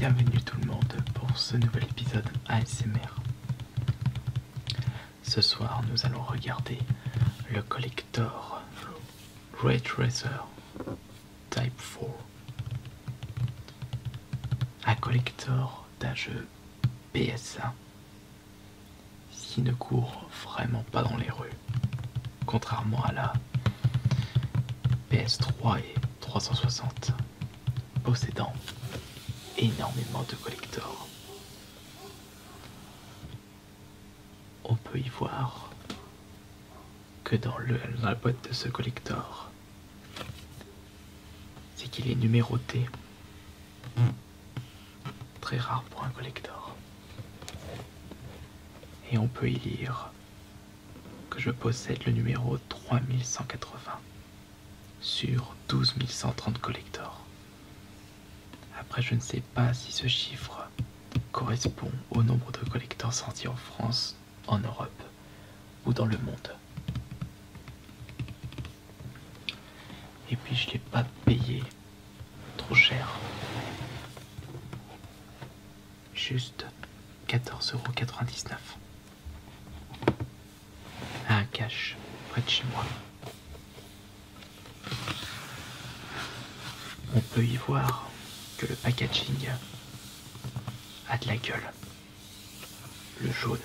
Bienvenue tout le monde pour ce nouvel épisode ASMR. Ce soir nous allons regarder le collector Ray Tracer Type 4. Un collector d'un jeu PS1 qui ne court vraiment pas dans les rues, contrairement à la PS3 et 360 possédant énormément de collectors. On peut y voir que dans la boîte de ce collector, c'est qu'il est numéroté. Très rare pour un collector. Et on peut y lire que je possède le numéro 3180 sur 12 130 collectors. Après, je ne sais pas si ce chiffre correspond au nombre de collecteurs sortis en France, en Europe ou dans le monde. Et puis je ne l'ai pas payé trop cher. Juste 14,99 € à un cash près de chez moi. On peut y voir que le packaging a de la gueule. Le jaune,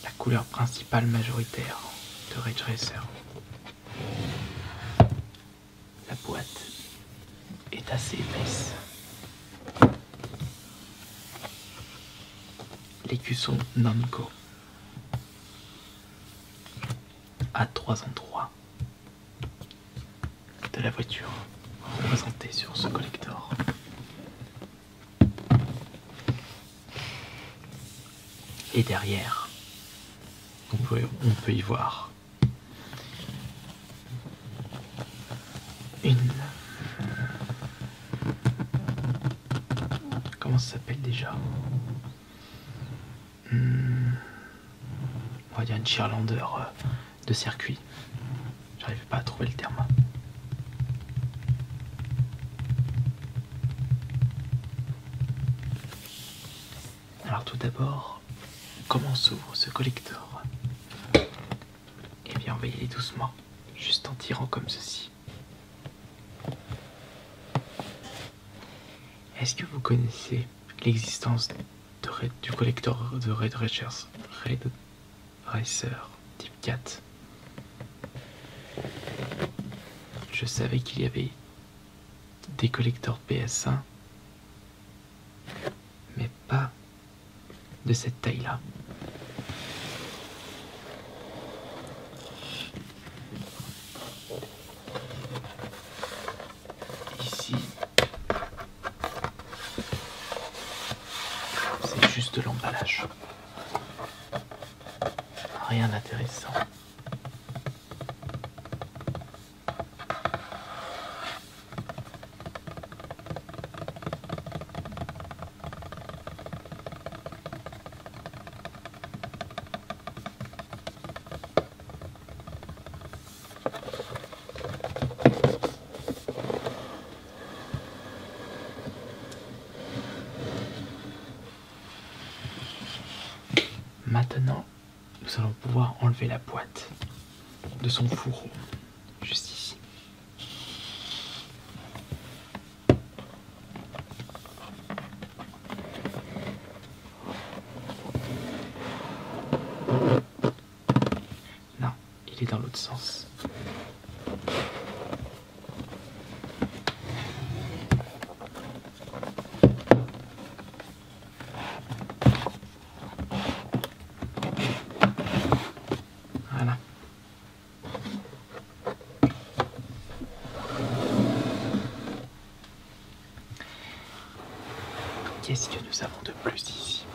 la couleur principale majoritaire de Ray Tracer. La boîte est assez épaisse. L'écusson Namco à 3 endroits de la voiture représentée sur ce collector. Et derrière, on peut y voir une... Comment ça s'appelle déjà? On va dire une cheerleader de circuit. J'arrive pas à trouver le terme. Alors tout d'abord, comment s'ouvre ce collector? Eh bien, on va y aller doucement, juste en tirant comme ceci. Est-ce que vous connaissez l'existence du collector de Ray Tracer Type 4? Je savais qu'il y avait des collecteurs PS1, mais pas de cette taille-là. Ici, c'est juste de l'emballage. Rien d'intéressant. Maintenant, nous allons pouvoir enlever la boîte de son fourreau, juste ici. Non, il est dans l'autre sens. Voilà. Qu'est-ce que nous avons de plus ici?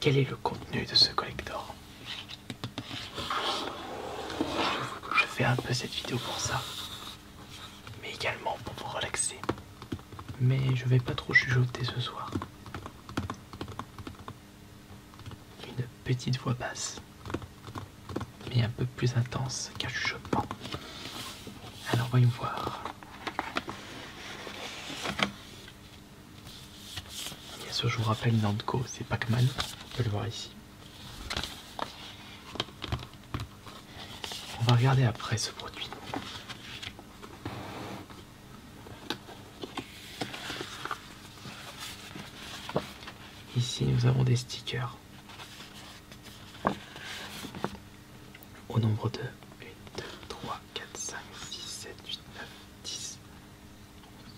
Quel est le contenu de ce collector? Je fais un peu cette vidéo pour ça, mais également pour vous relaxer. Mais je vais pas trop chuchoter ce soir. Une petite voix basse, mais un peu plus intense qu'un chuchotement. voyons voir. Bien sûr, je vous rappelle, Namco, c'est Pac-Man. On peut le voir ici. On va regarder après ce produit. Ici, nous avons des stickers. Au nombre de 1, 2, 3, 4, 5, 6, 7, 8, 9, 10,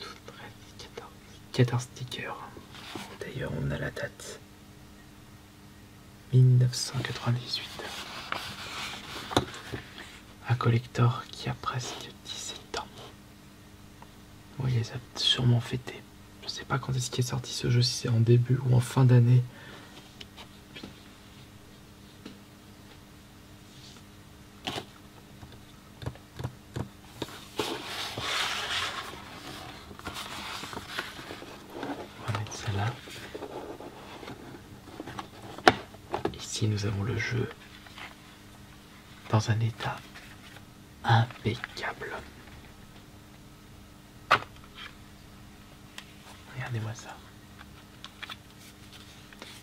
12, 13, 14. 14 stickers. D'ailleurs, on a la date. 1998. Un collector qui a presque 17 ans. Oui, il a sûrement fêté. Je sais pas quand est-ce qu'il est sorti ce jeu, si c'est en début ou en fin d'année. On va mettre ça là. Ici, nous avons le jeu dans un état impeccable. Regardez-moi ça.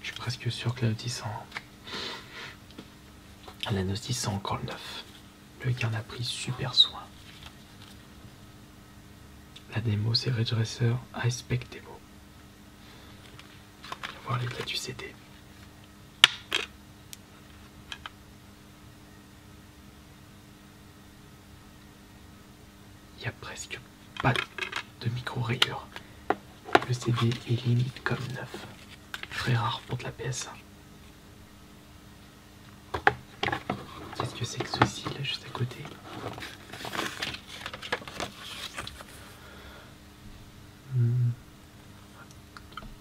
Je suis presque sûr que la notice sent encore le neuf. Le gars en a pris super soin. La démo, c'est Ridge Racer High Spec Demo. On va voir l'état du CD. Il n'y a presque pas de micro-rayures. Le CD est limite comme neuf. Très rare pour de la PS1. Qu'est-ce que c'est que ceci là juste à côté?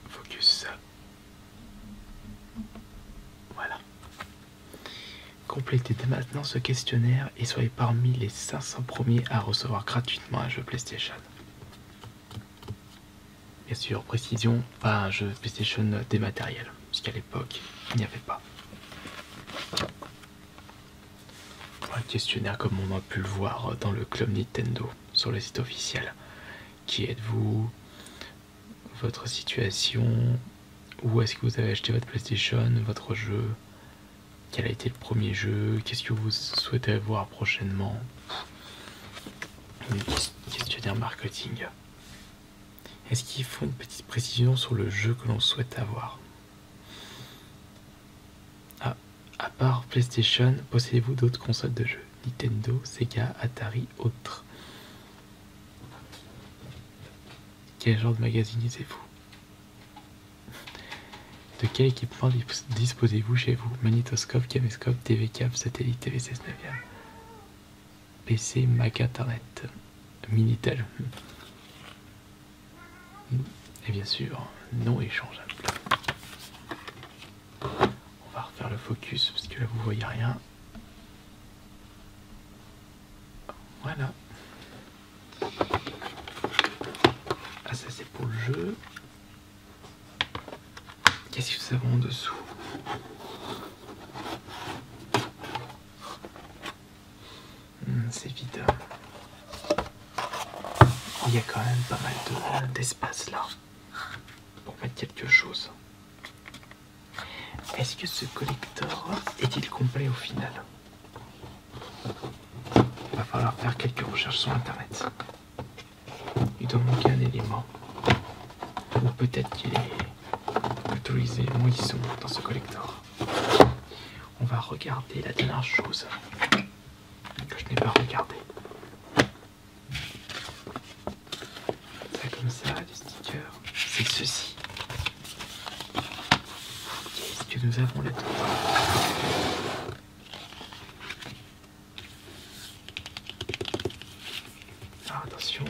Focus. Voilà. Complétez dès maintenant ce questionnaire et soyez parmi les 500 premiers à recevoir gratuitement un jeu PlayStation. Bien sûr, précision, pas un jeu PlayStation dématériel, puisqu'à l'époque, il n'y avait pas. Un questionnaire comme on a pu le voir dans le club Nintendo, sur le site officiel. Qui êtes-vous? Votre situation? Où est-ce que vous avez acheté votre PlayStation? Votre jeu? Quel a été le premier jeu? Qu'est-ce que vous souhaitez voir prochainement? Questionnaire marketing. Est-ce qu'il faut une petite précision sur le jeu que l'on souhaite avoir? Ah, à part PlayStation, possédez-vous d'autres consoles de jeux? Nintendo, Sega, Atari, autres. Quel genre de magazine lisez-vous? De quel équipement disposez-vous chez vous? Magnétoscope, caméscope, TV câble, satellite, TV 16 9e. PC, Mac, Internet, Minitel. Et bien sûr, non échangeable. On va refaire le focus parce que là vous voyez rien. Voilà. Ah, ça c'est pour le jeu. Qu'est-ce que nous avons en dessous? C'est vide. Il y a quand même pas mal d'espace là pour mettre quelque chose. Est-ce que ce collector est-il complet au final? Il va falloir faire quelques recherches sur internet. Il doit manquer un élément. Ou peut-être qu'il est... tous les éléments ils sont dans ce collector. On va regarder la dernière chose que je n'ai pas regardé. Ça comme ça, les stickers, c'est ceci. Qu'est-ce que nous avons là-dedans? Alors attention.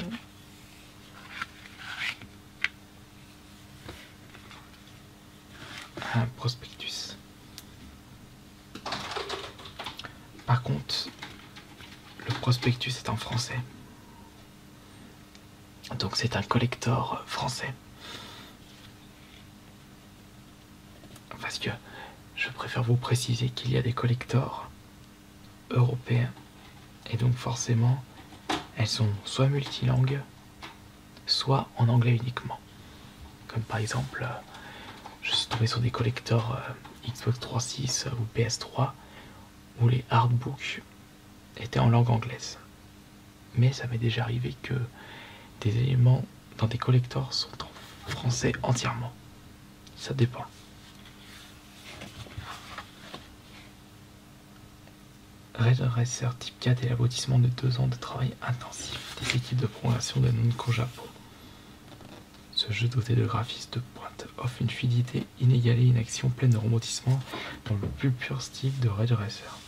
Un prospectus. Par contre, le prospectus est en français. Donc c'est un collector français. Parce que je préfère vous préciser qu'il y a des collectors européens. Et donc forcément, elles sont soit multilangues, soit en anglais uniquement. Comme par exemple, je suis tombé sur des collectors Xbox 360 ou PS3 où les artbooks étaient en langue anglaise. Mais ça m'est déjà arrivé que des éléments dans des collectors sont en français entièrement. Ça dépend. Red Racer Type 4 est l'aboutissement de 2 ans de travail intensif des équipes de programmation de Namco Japon. Ce jeu doté de graphismes de pointe offre une fluidité inégalée et une action pleine de rebondissements dans le plus pur style de Red Racer.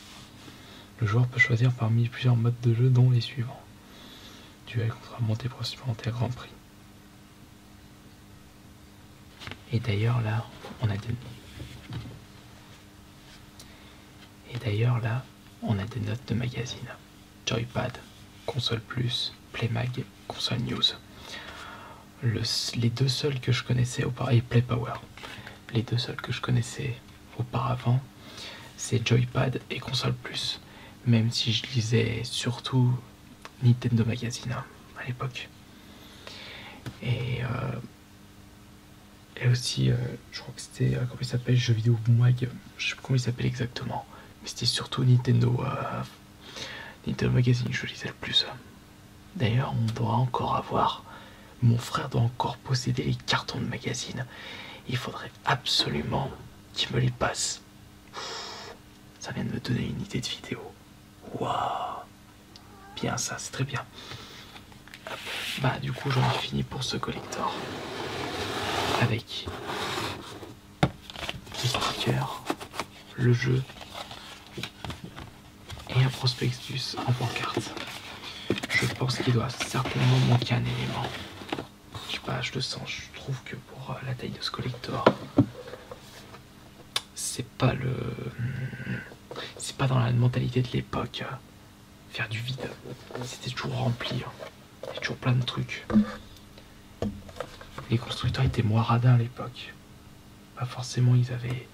Le joueur peut choisir parmi plusieurs modes de jeu dont les suivants. Duel contre montée supplémentaire Grand Prix. Et d'ailleurs là, on a des notes de magazine. Joypad, Console Plus, Playmag, Console News. Les deux seuls que je connaissais auparavant, et Play Power. Les deux seuls que je connaissais auparavant, c'est Joypad et Console Plus. Même si je lisais surtout Nintendo Magazine à l'époque. Et aussi, je crois que c'était, comment il s'appelle, Jeux vidéo Mag, je sais plus comment il s'appelle exactement. Mais c'était surtout Nintendo Magazine que je lisais le plus. D'ailleurs, mon frère doit encore posséder les cartons de magazine. Il faudrait absolument qu'il me les passe. Ça vient de me donner une idée de vidéo. Waouh, bien ça, c'est très bien. Hop. Bah du coup j'en ai fini pour ce collector. Avec les stickers, le jeu et un prospectus en pancarte. Je pense qu'il doit certainement manquer un élément. Je sais pas, je le sens, je trouve que pour la taille de ce collector, c'est pas dans la mentalité de l'époque. Faire du vide, c'était toujours rempli. Il y avait toujours plein de trucs. Les constructeurs étaient moins radins à l'époque. Pas forcément, il y avait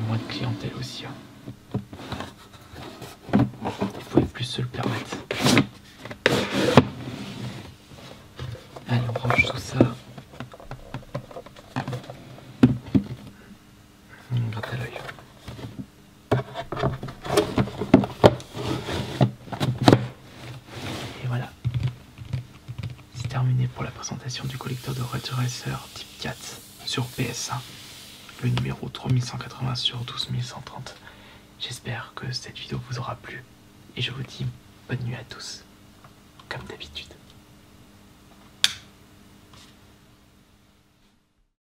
moins de clientèle aussi. Ils pouvaient plus se le permettre. Allez, on range tout ça. On gratte à l'œil. Et voilà. C'est terminé pour la présentation du collecteur de Red Racer Type 4 sur PS1. Le numéro 3180 sur 12130. J'espère que cette vidéo vous aura plu. Et je vous dis bonne nuit à tous, comme d'habitude.